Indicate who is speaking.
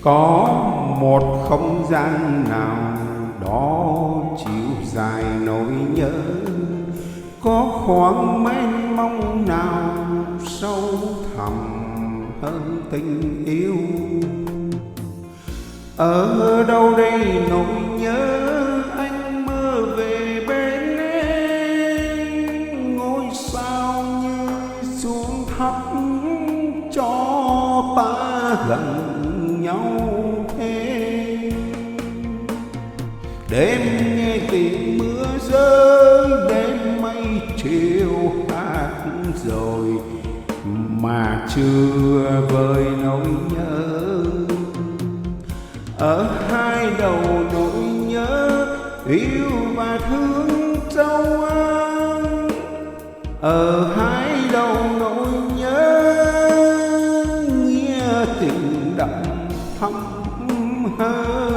Speaker 1: Có một không gian nào đó chiều dài nỗi nhớ, có khoảng mênh mông nào sâu thẳm hơn tình yêu. Ở đâu đây nỗi nhớ anh mơ về bên em, ngôi sao như xuống thấp cho ta gần nhau thêm. Đêm nghe tiếng mưa rơi, đêm mây chiều hát rồi mà chưa vơi nỗi nhớ. Ở hai đầu nỗi nhớ yêu và thương châu An, ở hai đầu nỗi nhớ nghĩa tình đậm thắm hơn.